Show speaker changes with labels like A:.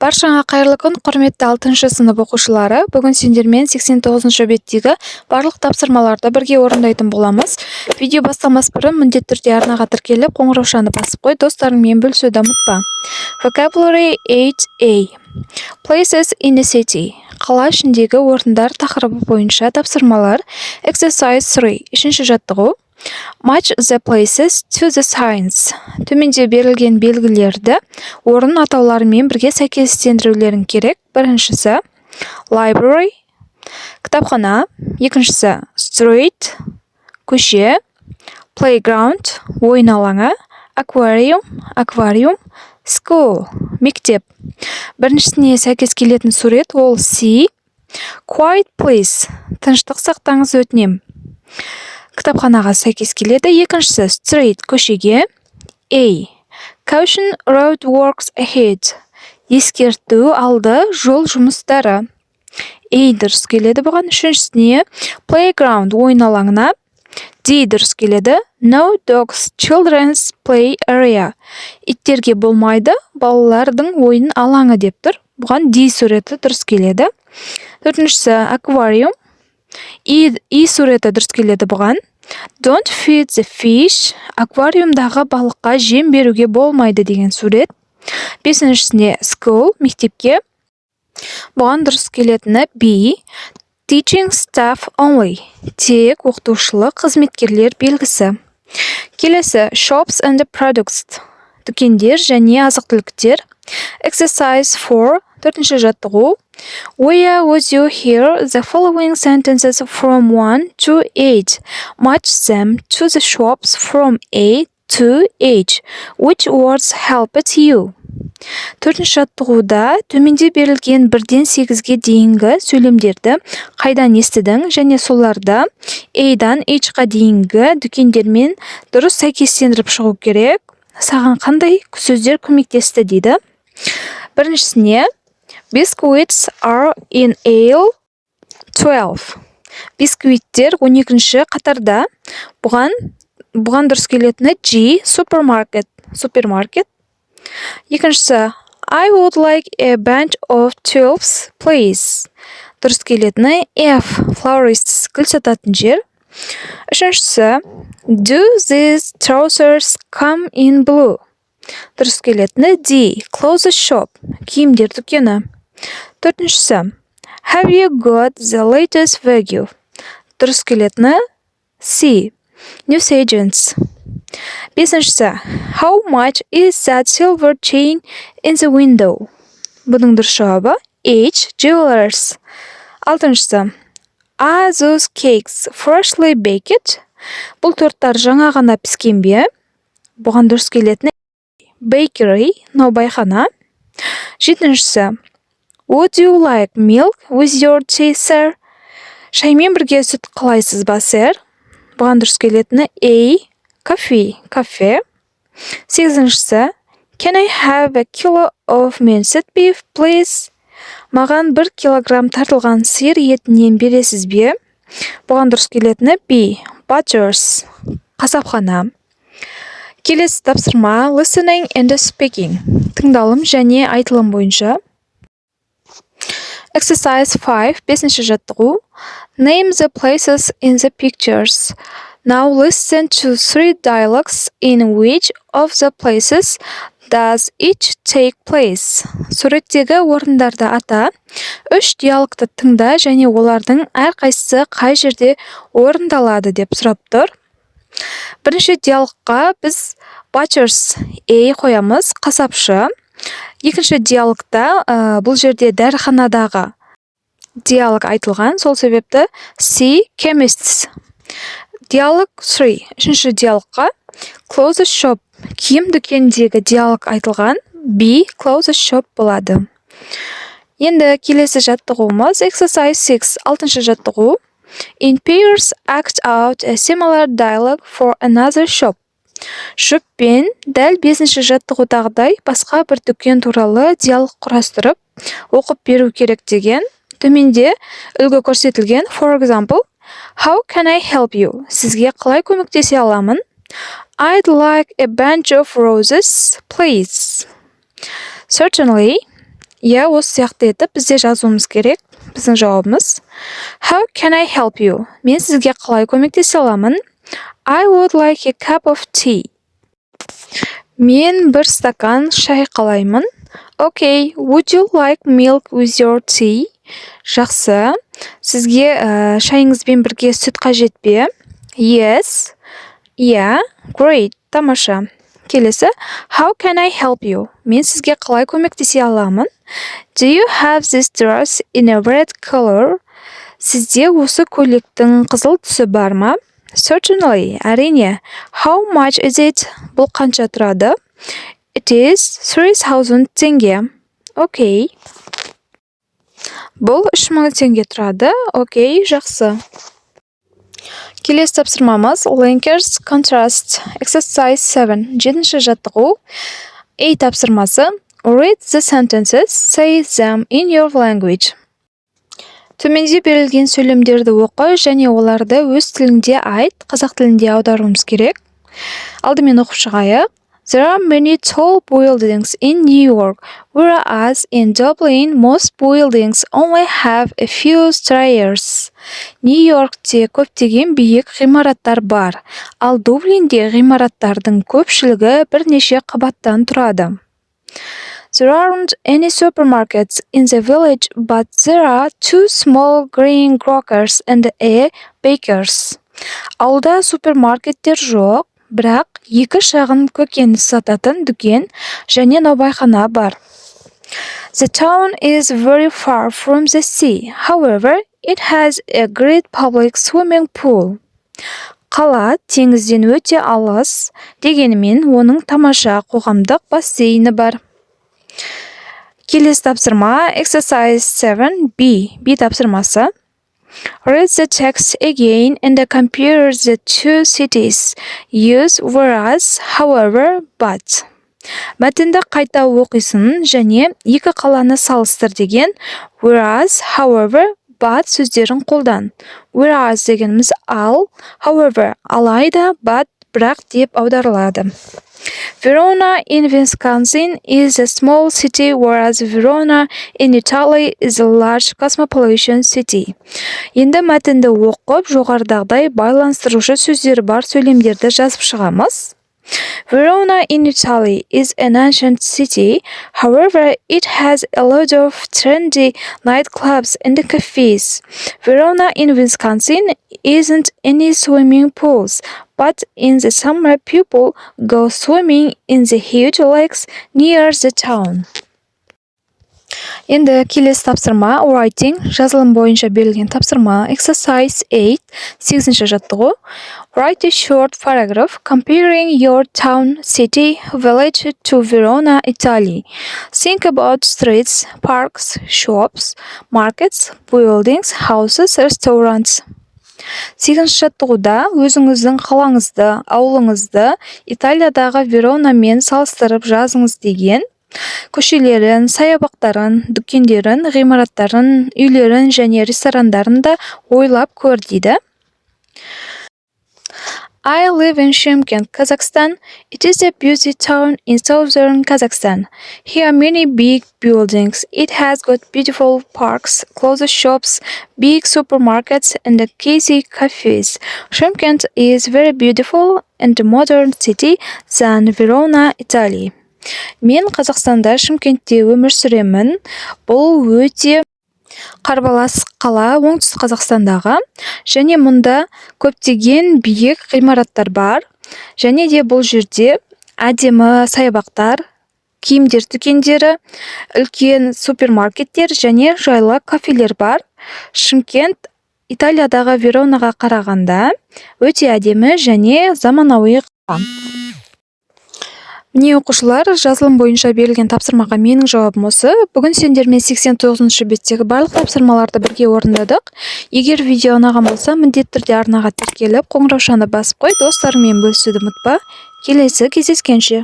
A: Баршаңа қайырлы күн, құрметті 6-шы сынып оқушылары. Бүгін сендермен 89-шы беттегі барлық тапсырмаларды бірге орындайтын боламыз. Видео бастамас бұрын міндетті түрде арнаға тіркеліп, қоңыраушаны басып қой, достарыңмен бөлісуді ұмытпа. Vocabulary 8A. Places in the city. Қала ішіндегі орындар тақырыбы бойынша тапсырмалар. Exercise 3. Үшінші жаттығу. Match the places to the signs. Төменде берілген белгілерді орын атауларымен бірге сәйкестендірулерің керек. Біріншісі library, кітапхана. Екіншісі street, көше. Playground, ойын алаңы. Аквариум, school, мектеп. Біріншісіне сәйкес келетін сурет ол C. Quiet place, тыныштық сақтаңыз өтінем. Кітапханаға сәйкес келеді. Екіншісі street, көшеге. A. Caution road works ahead. Ескерту алды, жол жұмыстары. A дұрыс келеді бұған. Үшіншісіне playground, ойын алаңына. D дұрыс келеді. No dogs, children's play area. Иттерге болмайды, балалардың ойын алаңы деп тұр. Бұған D суреті дұрыс келеді. Төртіншісі аквариум. И суреті дұрыс келеді бұған. Don't feed the fish. Аквариумдағы балыққа жем беруге болмайды деген сурет. Бесіншісіне school, мектепке. Бұған дұрыс келетіні B. Teaching staff only. Тек оқытушылық қызметкерлер белгісі. Келесі shops and products. Дүкендер және азық-түліктер. Exercise 4. Төртінші жаттығу. Where would you hear the following sentences from 1 to 8? Match them to the shops from A to H. Which words helped you? Төртінші жаттығуда төменде берілген 1-ден 8-ге дейінгі сөйлемдерді қайдан естідің және соларды A-дан H-қа дейінгі дүкендермен дұрыс сәйкестендіріп шығу керек. Саған қандай сөздер көмектесті дейді. Біріншісіне Biscuits are in aisle 12. Бисквиттер 12-ші қатарда. Бұған дұрыс келетіні G. Супермаркет. Екіншісі I would like a bunch of tulips, please. Дұрыс келетіні F. Florists, гүл сататын жер. Үшіншісі Do these trousers come in blue? Дұрыс келетіні D. Clothes shop, киімдер дүкені. Төртіншісі Have you got the latest Wagyu? Дұрыс келетіні C. Newsagents. Бесіншісі How much is that silver chain in the window? Бұның дұрыс жауабы H. Jewelers. Алтыншысы Are those cakes freshly baked? Бұл торттар жаңа ғана піскен бе? Бұған дұрыс келетіні Bakery, наубайхана. Жетіншісі Would you like milk with your tea, sir? Шаймен бірге сүт қалайсыз ба, сэр? Бұған дұрыс келетіні A. Кафе. Сегізіншісі Can I have a kilo of minced beef, please? Маған 1 килограмм тартылған сиыр етінен бересіз бе? Бұған дұрыс келетіні B. Butchers, қасапхана. Келесі тапсырма listening and speaking. Тыңдалым және айтылым бойынша. Exercise 5. Бесінші жаттығу. Name the places in the pictures. Now listen to 3 dialogues in which of the places does each take place. Суреттегі орындарды ата. 3 диалогты тыңда және олардың әрқайсысы қай жерде орындалады деп сұрап тұр. Бірінші диалогқа біз butchers A қоямыз, қасапшы. Екінші диалогта бұл жерде дәріханадағы диалог айтылған, сол себепті C. Chemists. Диалог 3. Үшінші диалогқа clothes shop, киім дүкеніндегі диалог айтылған, B. Clothes shop болады. Енді келесі жаттығуымыз exercise 6. Алтыншы жаттығу. In pairs act out a similar dialogue for another shop. Жұппен дәл 5-ші жаттығудағыдай басқа бір дүкен туралы диалог құрастырып, оқып беру керек деген. Төменде үлгі көрсетілген. For example, How can I help you? Сізге қалай көмектесе аламын? I'd like a bunch of roses, please. Certainly. иә, осы сияқты етіп бізде жазуымыз керек. Біздің жауабымыз How can I help you? Мен сізге қалай көмектесе аламын? I would like a cup of tea. Мен бір стакан шай қалаймын. Okay, would you like milk with your tea? Жақсы. Сізге шайыңызбен бірге сүт қажет пе? Yes. Yeah, great. Тамаша. Келесі. How can I help you? Мен сізге қалай көмектесе аламын? Do you have this dress in a red color? Сізде осы көйлектің қызыл түсі бар ма? Certainly, әрине. How much is it? Бұл қанша тұрады? It is 3000 теңге. Okay. Бұл 3000 теңге тұрады. Okay, жақсы. Келесі тапсырмамыз Linkers Contrast Exercise 7. 7-ші жаттығу. A тапсырмасы. Read the sentences, say them in your language. Төменде берілген сөйлемдерді оқы және оларды өз тілінде айт, қазақ тілінде аударуымыз керек. Алдымен оқып шығайық. There are many tall buildings in New York, whereas in Dublin most buildings only have a few stairs. Нью-Йоркте көптеген биік ғимараттар бар, ал Дублинде ғимараттардың көпшілігі бірнеше қабаттан тұрады. There aren't any supermarkets in the village, but there are 2 small green grocers and a baker's. Ауылда супермаркеттер жоқ, бірақ 2 шағын көкөніс сататын дүкен және наубайхана бар. The town is very far from the sea. However, it has a great public swimming pool. Қала теңізден өте алыс, дегенмен оның тамаша қоғамдық бассейні бар. Келесі тапсырма Exercise 7B. B тапсырмасы. Read the text again and compare the two cities. Use whereas, however, but. Мәтінді қайта оқисын және екі қаланы салыстыр деген whereas, however, but сөздерін қолдан. Whereas дегеніміз ал, however, алайда, but, бірақ деп аударылады. Verona in Wisconsin is a small city, whereas Verona in Italy is a large cosmopolitan city. Енді мәтінді оқып, жоғарыдағыдай байланыстырушы сөздері бар сөйлемдерді жазып шығамыз. Verona in Italy is an ancient city, however, it has a lot of trendy nightclubs and cafes. Verona in Wisconsin isn't any swimming pools, but in the summer people go swimming in the huge lakes near the town. Енді келесі тапсырма Writing, жазылым бойынша берілген тапсырма Exercise 8, 8-ші жаттығу. Write a short paragraph comparing your town, city, village to Verona, Italy. Think about streets, parks, shops, markets, buildings, houses, restaurants. 8-ші жаттығуда өзіңіздің қалаңызды, ауылыңызды Италиядағы Веронамен салыстырып жазыңыз деген көшелерін, саябақтарын, дүкендерін, ғимараттарын, үйлерін және ресторандарын да ойлап көр дейді. I live in Shymkent, Kazakhstan. It is a busy town in southern Kazakhstan. Here are many big buildings. It has got beautiful parks, clothes shops, big supermarkets, and cozy cafes. Shymkent is very beautiful and modern city than Verona, Italy. Мен Қазақстанда Шымкентте өмір сүремін. Бұл өте қарбалас қала оңтүстік Қазақстандағы және мұнда көптеген биік ғимараттар бар. Және де бұл жерде әдемі саябақтар, киімдер дүкендері, үлкен супермаркеттер және жайлы кафелер бар. Шымкент Италиядағы Веронаға қарағанда өте әдемі және заманауи қала. Міне оқушылар, жазылым бойынша берілген тапсырмаға менің жауабым осы. Бүгін сендермен 89-шы беттегі барлық тапсырмаларды бірге орындадық. Егер видео ұнаған болса, міндетті түрде арнаға тіркеліп, қоңыраушаны басып қой, достарыңмен бөлісуді ұмытпа. Келесі кездескенше.